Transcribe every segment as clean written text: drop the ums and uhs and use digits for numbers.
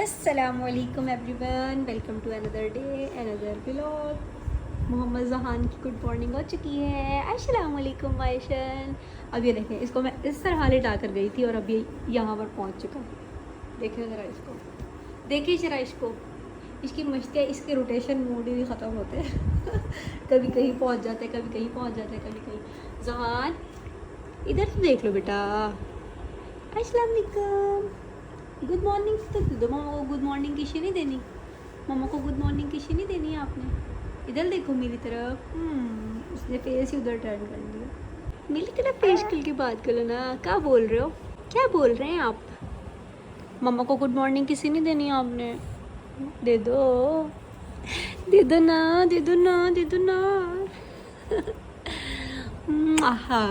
अस्सलामुअलैकुम everyone, welcome to another day another vlog. Mohammad Jahan की good morning हो चुकी है। अस्सलामुअलैकुम वाइशन। अब ये देखें, इसको मैं इस तरह लेटा कर गई थी और अब ये यहाँ पर पहुँच चुका। देखें ज़रा इसको, देखिए ज़रा इसको, इसकी मस्तियाँ, इसके रोटेशन मूड ही ख़त्म होते हैं कभी कहीं पहुँच जाते हैं, कभी कहीं पहुँच जाते हैं, कभी कहीं। जहान इधर तो देख लो बेटा। अस्सलाम वालेकुम, गुड मॉर्निंग तो दो। मम्मा को गुड मॉर्निंग किसी नहीं देनी, मम्मा को गुड मॉर्निंग किसी नहीं देनी आपने। इधर देखो मेरी तरफ। उसने फेस ही उधर टर्न कर दिया। मेरी तरफ फेस खुल के बात करो ना। क्या बोल रहे हो, क्या बोल रहे हैं आप? मम्मा को गुड मॉर्निंग किसी नहीं देनी आपने। दे दो, दे दो ना, दे दो ना, दे दो ना आहा।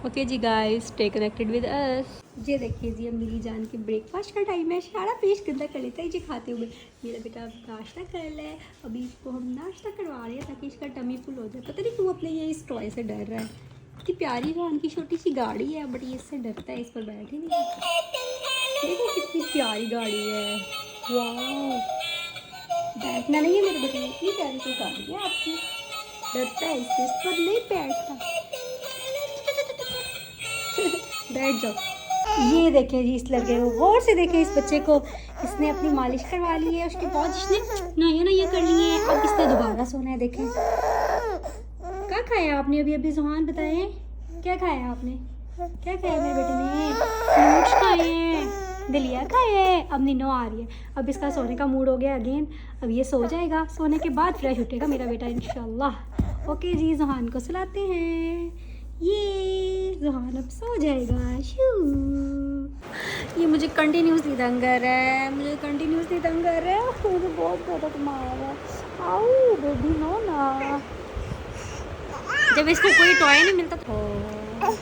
ओके जी guys, stay connected with us. ये देखिए जी, अब मेरी जान के ब्रेकफास्ट का टाइम है। सारा पेश गंदा कर लेता है जी खाते हुए। मेरा बेटा अब नाश्ता कर ले। अभी इसको हम नाश्ता करवा रहे हैं ताकि इसका टमी फुल हो जाए। पता नहीं क्यों अपने ये इस टॉय से डर रहा है। इतनी प्यारी जान की छोटी सी गाड़ी है, बट ये इससे डरता है, इस पर बैठ ही नहीं सकता। देखो कितनी प्यारी गाड़ी है, वाह। बैठना नहीं है मेरे बेटे, इतनी प्यारी सी गाड़ी है आपकी। डरता है इससे, इस पर नहीं बैठता। बैठ जाओ। ये देखें जी, इस लड़के को गौर से देखें, इस बच्चे को। इसने अपनी मालिश करवा ली है, उसके बाद इसने नया कर लिए है। अब इसने दोबारा सोना है। देखें क्या खाया आपने अभी अभी? जुहान बताएं, क्या खाया आपने? क्या खाया मेरे बेटे ने? फ्रूट्स खाए हैं, दलिया खाए हैं। अब नीनो आ रही है, अब इसका सोने का मूड हो गया अगेन। अब ये सो जाएगा, सोने के बाद फ्रेश उठेगा मेरा बेटा इंशाल्लाह। ओके जी, जुहान को सुलाते हैं। ये जुहान अब सो जाएगा। शू, ये मुझे कंटिन्यूसली तंग कर रहा है, मुझे कंटिन्यूसली तंग कर रहा है। मुझे बहुत ज़्यादा मार रहा है। आओ बेबी, नो ना। जब इसको कोई टॉय नहीं मिलता तो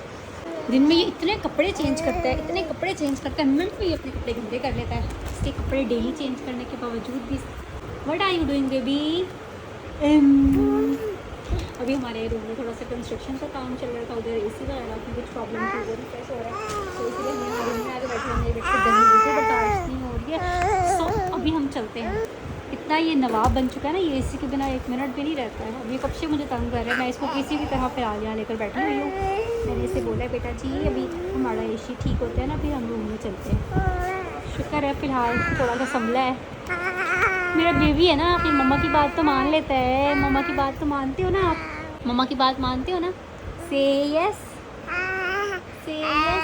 दिन में ये इतने कपड़े चेंज करता है, इतने कपड़े चेंज करता है। मिनट में ये अपने कपड़े गंदे कर लेता है। इसके कपड़े डेली चेंज करने के बावजूद भी। What are you doing baby? अभी हमारे रूम में थोड़ा सा कंस्ट्रक्शन का काम चल रहा था, उधर एसी वगैरह की कुछ प्रॉब्लम थी, वो रिफ्रेश हो रहा है। तो इसलिए हमें रूम में आगे बैठे, मेरे बेटे से गर्मी बिल्कुल बर्दाश्त नहीं हो रही है। सो अभी हम चलते हैं। इतना ये नवाब बन चुका है ना, ये एसी के बिना एक मिनट भी नहीं रहता है। अब ये कब से मुझे तंग कर रहा है। मैं इसको किसी भी तरह फिर आज यहाँ लेकर बैठी हुई हूँ। मैंने इसे बोला है, बेटा जी अभी हमारा एसी ठीक होता है ना, फिर हम रूम में चलते हैं। शुक्र है फिलहाल थोड़ा सा संभला है। मेरा बेबी है ना, अपनी मम्मा की बात तो मान लेता है। मम्मा की बात तो मानते हो ना आप? मम्मा की बात मानते हो ना? Say yes, say yes.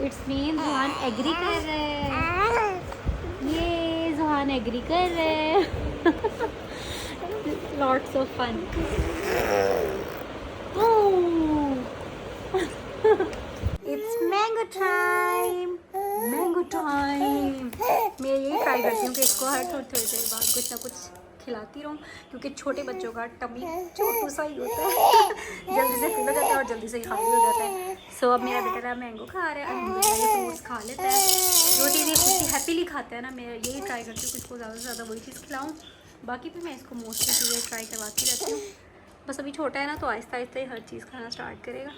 It's mean Juhan agree कर रहे हैं। ये जुहान एग्री कर रहे हैं। Lots of fun. It's mango time, mango time. मैं यही ट्राई करती हूँ कि इसको हर थोड़ी थोड़ी देर बाद कुछ ना कुछ खिलाती रहूँ, क्योंकि छोटे बच्चों का टमी छोटू सा ही होता है। जल्दी से फिल हो जाता है और जल्दी से खाली हो जाता है। सो अब मेरा बेटा मैंगो खा रहा है, अल्हम्दुलिल्लाह ये फ्रूट्स खा लेता है। जो चीज़ ये खुद हैप्पीली खाता है ना, मैं यही ट्राई करती हूँ कि इसको ज़्यादा से ज़्यादा वही चीज़ खिलाऊँ। बाकी भी मैं इसको मोस्टली चीज़ें ट्राई करवाती रहती हूँ। बस अभी छोटा है ना, तो आहिस्ता आहिस्ता ही हर चीज़ खाना स्टार्ट करेगा।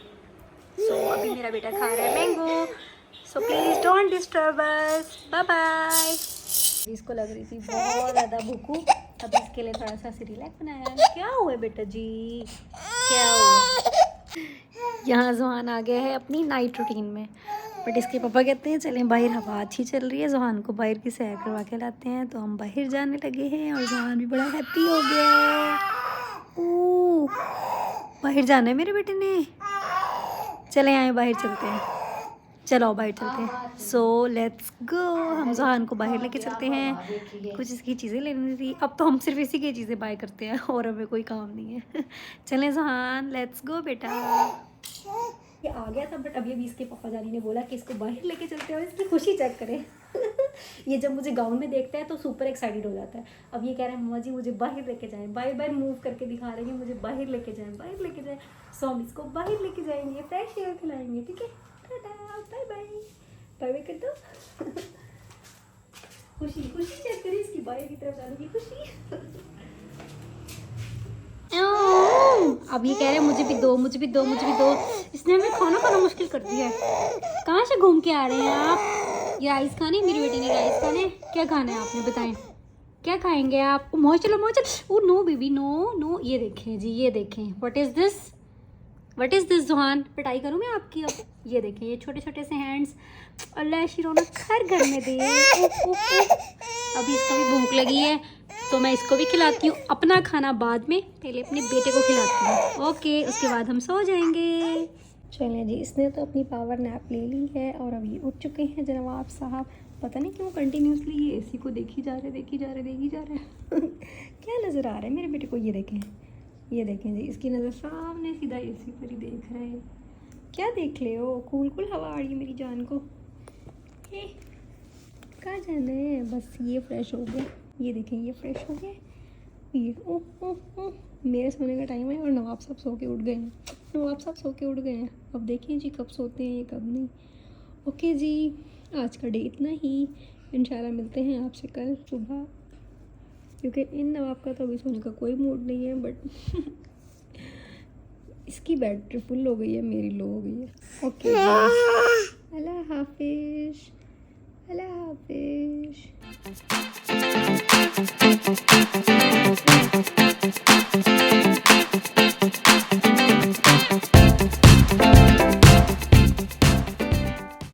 सो अभी मेरा बेटा खा रहा है mango. So please don't disturb us. Bye bye. इसको लग रही थी बहुत ज़्यादा भूखू, अब इसके लिए थोड़ा सा रिलैक्स बनाया। क्या हुआ बेटा जी, क्या हुआ? यहाँ जुहान आ गया है अपनी नाइट रूटीन में, बट इसके पापा कहते हैं चलें बाहर, हवा अच्छी चल रही है, जुहान को बाहर की सैर करवा के लाते हैं। तो हम बाहर जाने लगे हैं और जुहान भी बड़ा हैप्पी हो गया है। ओह, बाहर जाना है मेरे बेटे ने। चले आए बाहर चलते हैं, चलो बाहर चलते हैं। So let's go. हम जुहान को बाहर लेके चलते हैं, कुछ इसकी चीज़ें लेनी थी। अब तो हम सिर्फ इसी की चीज़ें बाय करते हैं और हमें कोई काम नहीं है। चलें जुहान, लेट्स गो बेटा। ये आ गया था, बट अभी इसके पापा जानी ने बोला कि इसको बाहर लेके चलते हैं। इसकी खुशी चेक करें। ये जब मुझे गाउन में देखता है तो सुपर एक्साइटेड हो जाता है। अब ये कह रहे हैं मम्मा जी मुझे बाहर लेके जाएं, बाय बाय मूव करके दिखा रहे हैं मुझे बाहर लेके जाएं, बाहर लेके जाएं। सो हम इसको बाहर लेके जाएंगे, फ्रेश एयर खिलाएंगे, ठीक है? बाय बाय, बाय बाय कर दो। खुशी खुशी चेक करिए इसकी, बाहर की तरफ जाने की खुशी। अब ये कह रहे हैं मुझे भी दो, मुझे भी दो, मुझे भी दो। इसने हमें खाना खाना मुश्किल कर दिया है। कहाँ से घूम के आ रहे हैं आप? ये राइस खाने, मेरी बेटी ने राइस खाने। क्या खाना है आपने बताएं, क्या खाएंगे आप? मोह चलो मोह चलो। Oh no baby no no. ये देखें जी, ये देखें, what is this, what is this Juhan? पिटाई करूँ मैं आपकी अब? ये देखें, ये छोटे छोटे से हैंड्स। अल्लाह शिरोना हर घर में दे। अभी इसको भी भूख लगी है तो मैं इसको भी खिलाती हूँ। अपना खाना बाद में, पहले अपने बेटे को खिलाती हूँ। ओके, उसके बाद हम सो जाएंगे। चलें जी, इसने तो अपनी पावर नैप ले ली है और अभी उठ चुके हैं जनाब साहब। पता नहीं क्यों कंटिन्यूसली ये एसी को देखी जा रहे देखी जा रहे क्या नज़र आ रहा है मेरे बेटे को? ये देखें, ये देखें जी, इसकी नज़र सामने सीधा एसी पर ही देख रहे हैं। क्या देख ले हो? कूल कूल हवा आ रही है मेरी जान को। कहाँ जाना है? बस ये फ्रेश हो गया, ये देखें, ये फ्रेश हो गया। ये ओह ओह ओह, मेरे सोने का टाइम है और नवाब साहब सो के उठ गए हैं। नवाब साहब सो के उठ गए हैं। अब देखिए जी कब सोते हैं, कब नहीं। ओके जी, आज का डे इतना ही। इंशाल्लाह मिलते हैं आपसे कल सुबह, क्योंकि इन नवाब का तो अभी सोने का कोई मूड नहीं है। बट इसकी बैटरी फुल हो गई है, मेरी लो हो गई है। ओके, अल्लाह हाफिज़।